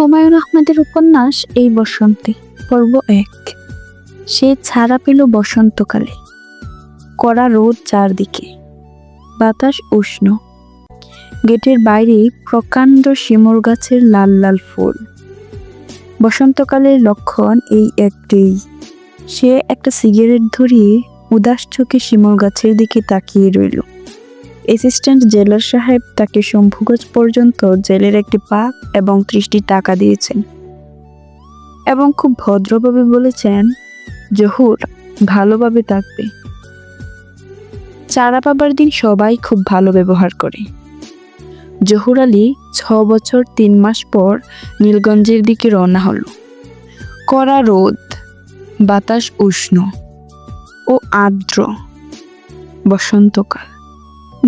হুমায়ুন আহমেদের উপন্যাস এই বসন্তে পর্ব ১। সে ছাড়া পেল বসন্তকালে। কড়া রোদ চারদিকে, বাতাস উষ্ণ, গেটের বাইরে প্রকাণ্ড শিমুল গাছের লাল লাল ফুল। বসন্তকালের লক্ষণ এই একটাই, সে একটা সিগারেট ধরিয়ে উদাস চোখে শিমুল গাছের দিকে তাকিয়ে রইল। অ্যাসিস্ট্যান্ট জেলার সাহেব তাকে শম্ভুগঞ্জ পর্যন্ত জেলের একটি পাক এবং ৩০টি টাকা দিয়েছেন এবং খুব ভদ্রভাবে বলেছেন, জহুর ভালোভাবে থাকবে। চারা পাবার দিন সবাই খুব ভালো ব্যবহার করে। জহুর আলী ৬ বছর ৩ মাস পর নীলগঞ্জের দিকে রওনা হলো। কড়া রোদ, বাতাস উষ্ণ ও আর্দ্র, বসন্তকাল।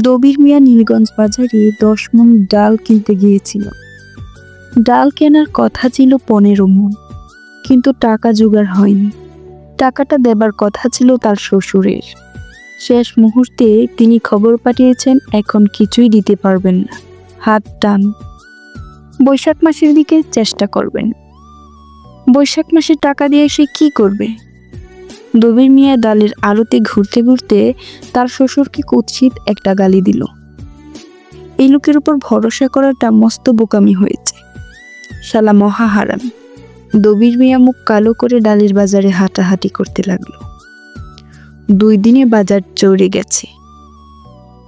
দবির মিয়া নীলগঞ্জ বাজারে ১০ মণ ডাল কিনতে গিয়েছিল। ডাল কেনার কথা ছিল ১৫ মণ, কিন্তু টাকা জোগাড় হয়নি। টাকাটা দেবার কথা ছিল তার শ্বশুরের। শেষ মুহূর্তে তিনি খবর পাঠিয়েছেন এখন কিছুই দিতে পারবেন না, হাত টান, বৈশাখ মাসের দিকে চেষ্টা করবেন। বৈশাখ মাসে টাকা দিয়ে সে কি করবে? দবির মিয়া ডালের আড়তে ঘুরতে ঘুরতে তার শ্বশুরকে কুৎসিত একটা গালি দিল। এই লোকের উপর ভরসা করাটা মস্ত বোকামি হয়েছে, শালা মহা হারামি। দবির মিয়া মুখ কালো করে ডালের বাজারে হাঁটাহাঁটি করতে লাগলো। ২ দিনে বাজার চড়ে গেছে।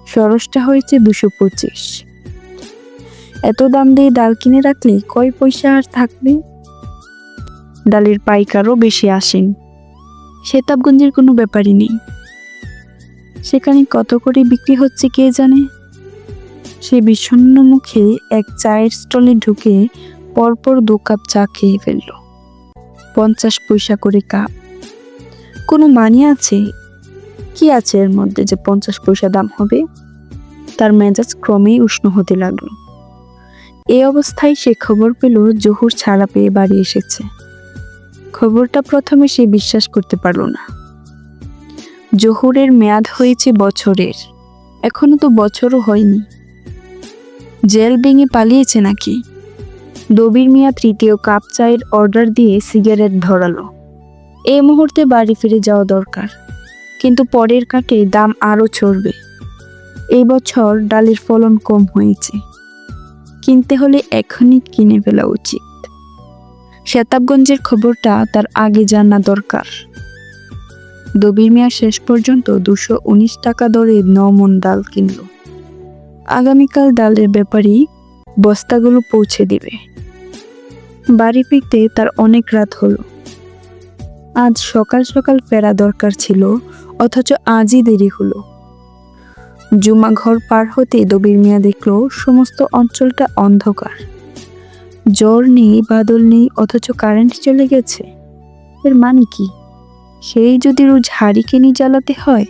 সরসটা হয়েছে ২২৫। এত দাম দিয়ে ডাল কিনে রাখলে কয় পয়সা আর থাকবে? ডালের পাইকারও বেশি আসেন। সেতাবগঞ্জের কোনো ব্যাপারই নেই, সেখানে কত করে বিক্রি হচ্ছে কে জানে। সে বিষণ্ণ মুখে এক চায়ের স্টলে ঢুকে পরপর ২ কাপ চা খেয়ে ফেলল। ৫০ পয়সা করে কাপ। কোনো মানে আছে? কি আছে এর মধ্যে যে ৫০ পয়সা দাম হবে? তার মেজাজ ক্রমেই উষ্ণ হতে লাগলো। এই অবস্থায় সে খবর পেল জহুর ছাড়া পেয়ে বাড়ি এসেছে। খবরটা প্রথমে সে বিশ্বাস করতে পারল না। জহুরের মেয়াদ হয়েছে বছরের, এখনো তো বছরও হয়নি। জেল ভেঙে পালিয়েছে নাকি? দবির মিয়া ৩য় কাপ চায়ের অর্ডার দিয়ে সিগারেট ধরালো। এই মুহূর্তে বাড়ি ফিরে যাওয়া দরকার, কিন্তু পরের কাটে দাম আরও চড়বে। এই বছর ডালের ফলন কম হয়েছে, কিনতে হলে এখনই কিনে ফেলা উচিত। সেতাবগঞ্জের খবরটা তার আগে জানা দরকার। দবির মিয়া শেষ পর্যন্ত ২১৯ টাকা দরে ৯ মণ ডাল কিনল। আগামীকাল ডালের ব্যাপারী বস্তাগুলো পৌঁছে দিবে। বাড়ি ফিরতে তার অনেক রাত হলো। আজ সকাল সকাল ফেরা দরকার ছিল, অথচ আজই দেরি হলো। জুমা ঘর পার হতে দবির মিয়া দেখল সমস্ত অঞ্চলটা অন্ধকার। জ্বর নেই, বাদল নেই, অথচ কারেন্ট চলে গেছে। এর মানে কি? সেই যদি রোজ হারিকেনি জ্বালাতে হয়,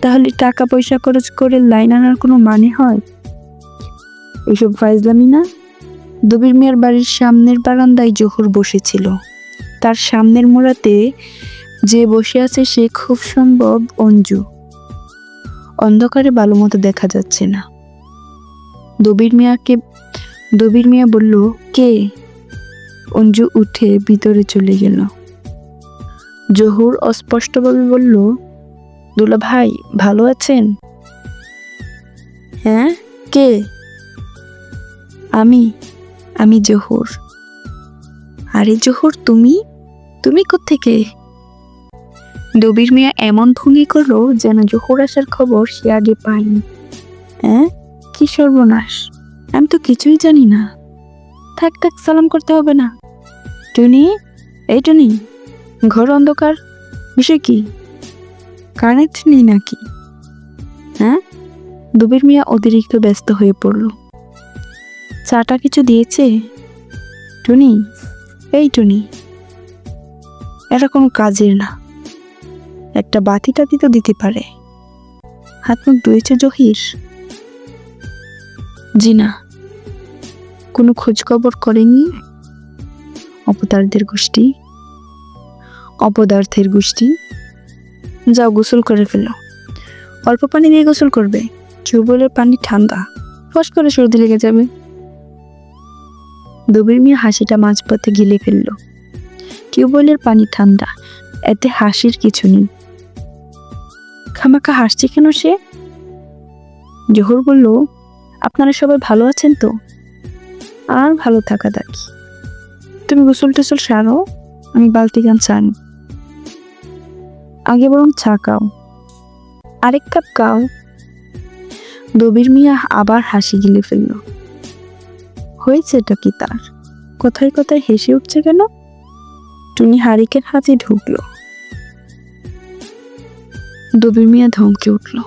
তাহলে টাকা পয়সা খরচ করে লাইন আনার কোনো মানে হয়? এসব ফাইজলামি না। দবির মিয়ার বাড়ির সামনের বারান্দায় জহুর বসেছিল। তার সামনের মোড়াতে যে বসে আছে সে খুব সম্ভব অঞ্জু। অন্ধকারে ভালো মতো দেখা যাচ্ছে না। দবির মিয়া বলল, কে? অঞ্জু উঠে ভিতরে চলে গেল। জহুর অস্পষ্টভাবে বলল, দুলা ভাই ভালো আছেন? হ্যাঁ, কে? আমি জহুর। আরে জহুর, তুমি কোত্থেকে? দবির মিয়া এমন ভঙ্গি করলো যেন জহুর আসার খবর সে আগে পায়নি। হ্যাঁ, কি সর্বনাশ, আমি তো কিছুই জানি না। থাক থাক, সালাম করতে হবে না। টুনি, এই টুনি, ঘর অন্ধকার, বিষয় কি? কারেন্ট নেই নাকি? হ্যাঁ? দবির মিয়া অতিরিক্ত ব্যস্ত হয়ে পড়ল। চাটা কিছু দিয়েছে? টুনি, এই টুনি, এটা কোনো কাজের না। একটা বাতি টাতি তো দিতে পারে। হাত মুখ ধুয়েছে জহির? জি না। কোনো খোঁজ খবর করেনি? অপদার্থের গোষ্ঠী। যাও গোসল করে ফেলো। অল্প পানি দিয়ে গোসল করবে, টিউবওয়েলের পানি ঠান্ডা, ফস করে সর্দি লেগে যাবে। দবির মিয়া হাসিটা মাঝপথে গিলে ফেলল। টিউবওয়েলের পানি ঠান্ডা, এতে হাসির কিছু নেই। খামাখা হাসছে কেন সে? জোহর বলল, আপনারা সবাই ভালো আছেন তো? আর ভালো থাকা দেখি। তুমি গোসল টোসল সারো, আমি বালতি গান চান। আগে বরং চা খাও, আরেক কাপ খাও। দবির মিয়া আবার হাসি গিলে ফেলল। হয়েছেটা কি তার? কথায় কথায় হেসে উঠছে কেন? টুনি হারিকেন হাতে ঢুকলো। দবির মিয়া ধমকে উঠল,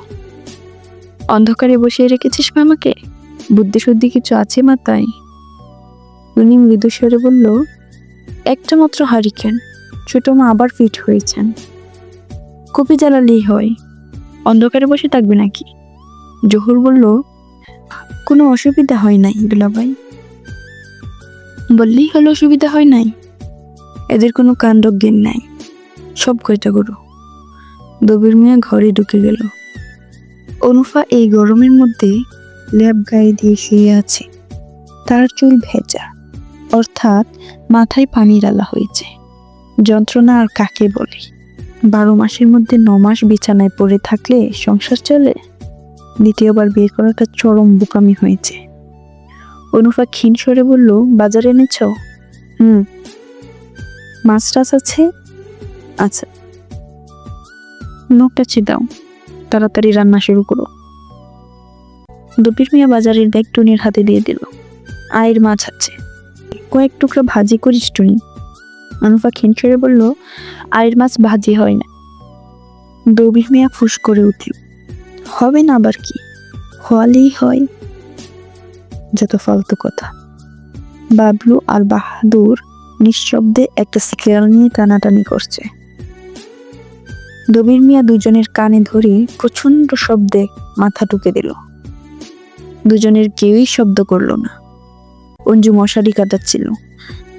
অন্ধকারে বসিয়ে রেখেছিস আমাকে? বুদ্ধি শুদ্ধি কিছু আছে মাথায়? টুনি মৃদু স্বরে বলল, একটা মাত্র হারিকেন, ছোট মা আবার ফিট হয়েছেন, কপি জ্বালালেই হয়, অন্ধকারে বসে থাকবে নাকি? জহুর বলল, কোনো অসুবিধা হয় নাই দুলাভাই। বললেই হলো অসুবিধা হয় নাই? এদের কোনো কাণ্ডজ্ঞান নাই, সব কয়টা গরু। দবির মিয়া ঘরে ঢুকে গেল। অনুফা এই গরমের মধ্যে ল্যাপ গায়ে দিয়ে শুয়ে আছে। তার চুল ভেজা, অর্থাৎ মাথায় পানি ডালা হয়েছে। যন্ত্রণা আর কাকে বলে? 12 মাসের মধ্যে 9 মাস বিছানায় পড়ে থাকলে সংসার চলে? দ্বিতীয়বার বিয়ে করাটা চরম বোকামি হয়েছে। অনুফা ক্ষীণ স্বরে বলল, বাজারে এনেছ? মাছ টাছ আছে? আচ্ছা। নোকটা দাও, তাড়াতাড়ি রান্না শুরু করো। দবির মিয়া বাজারের ব্যাগ টুনির হাতে দিয়ে দিল। আয়ের মাছ আছে, কয়েক টুকরা ভাজি করিস টুনি। অনুফা ক্ষীণ স্বরে বলল, আয়ের মাছ ভাজি হয় না। দবির মিয়া ফুস করে উঠল, হবে না আবার কি? হওয়ালেই হয়। যত ফালতু কথা। বাবলু আর বাহাদুর নিঃশব্দে একটা স্কেল নিয়ে টানাটানি করছে। দবির মিয়া দুজনের কানে ধরে প্রচন্ড শব্দে মাথা টুকে দিল। দুজনের কেউই শব্দ করলো না। অঞ্জু মশারি কাটাচ্ছিল।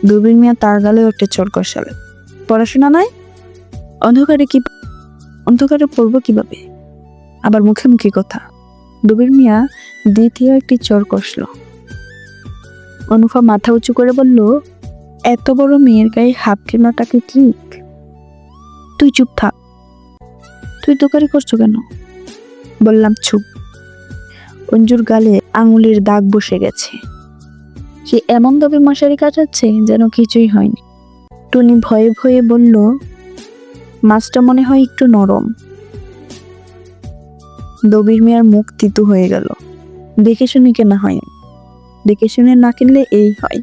দবির মিয়া তার গালেও একটা চড় কষাল। পড়াশোনা নাই? অন্ধকারে পড়বো কিভাবে? আবার মুখে মুখে কথা। দবির মিয়া দ্বিতীয় একটি চড় কষল। অনুফা মাথা উঁচু করে বলল, এত বড় মেয়ের গায়ে হাত কেনাটাকে ঠিক? তুই চুপ থাক। তুই দোকারি করছো কেন? বললাম চুপ। অঞ্জুর গালে আঙুলের দাগ বসে গেছে। সে এমন ভাবে মশারি কাটাচ্ছে যেন কিছুই হয়নি। টুনি ভয়ে ভয়ে বলল, মাছটা মনে হয় একটু নরম। দবির মিয়ার মুখ তিতু হয়ে গেল। দেখে শুনে কেনা হয়, দেখে শুনে না কিনলে এই হয়।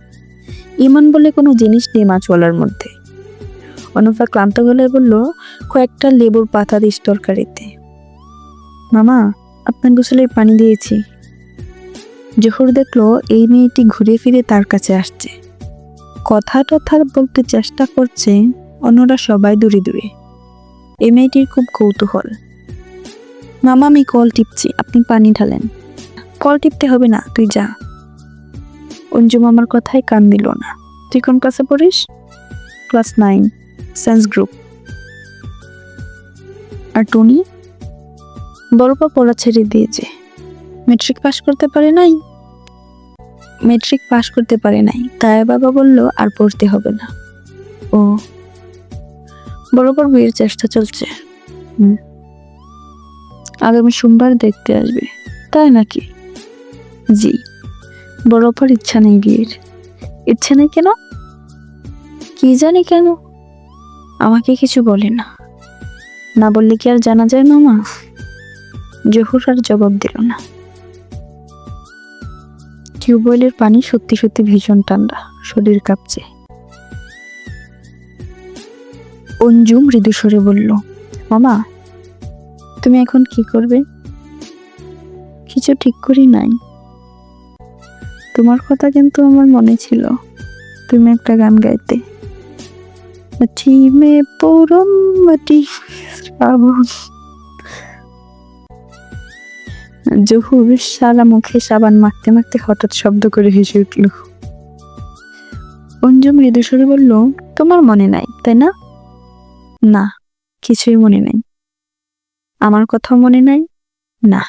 ইমান বলে কোনো জিনিস নেই মাছওয়ালার মধ্যে। অনুফা ক্লান্ত গলায় বলল, কয়েকটা লেবুর পাতা দিস তরকারিতে। মামা, আপনার গোসলের পানি দিয়েছি। জহুর দেখলো এই মেয়েটি ঘুরে ফিরে তার কাছে আসছে। কথা টথা বলতে চেষ্টা করছে, অন্যরা সবাই দূরে দূরে। এই মেয়েটির খুব কৌতূহল। মামা, আমি কল টিপছি, আপনি পানি ঢালেন। কল টিপতে হবে না, তুই যা। অঞ্জু মামার কথায় কান দিল না। তুই কোন ক্লাসে পড়িস? Class 9, science group. আর টুনি? বড়পা পড়া ছেড়ে দিয়েছে। মেট্রিক পাশ করতে পারে নাই, তাই বাবা বলল আর পড়তে হবে না। ও, বড়পার বিয়ের চেষ্টা চলছে। আগামী সোমবার দেখতে আসবে। তাই নাকি? জি। বড়পার ইচ্ছা নেই বিয়ের। ইচ্ছা নেই কেন? কি জানি কেন, আমাকে কিছু বলে না। না বললে কি আর জানা যায় মামা? জহুর আর জবাব দিল না। টিউবওয়েলের পানি সত্যি সত্যি ভীষণ ঠান্ডা, শরীর কাঁপছে। অঞ্জু মৃদু স্বরে বলল, মামা, তুমি এখন কি করবে? কিছু ঠিক করি নাই। তোমার কথা কিন্তু আমার মনে ছিল, তুমি একটা গান গাইতে। মাটি মে পরম মাটি শ্রাবণ। জহুর সারা মুখে সাবান মাখতে মাখতে হঠাৎ শব্দ করে হেসে উঠল। অঞ্জু মৃদু স্বরে বলল, তোমার মনে নাই তাই না? না, কিছুই মনে নাই। আমার কথাও মনে নাই? না।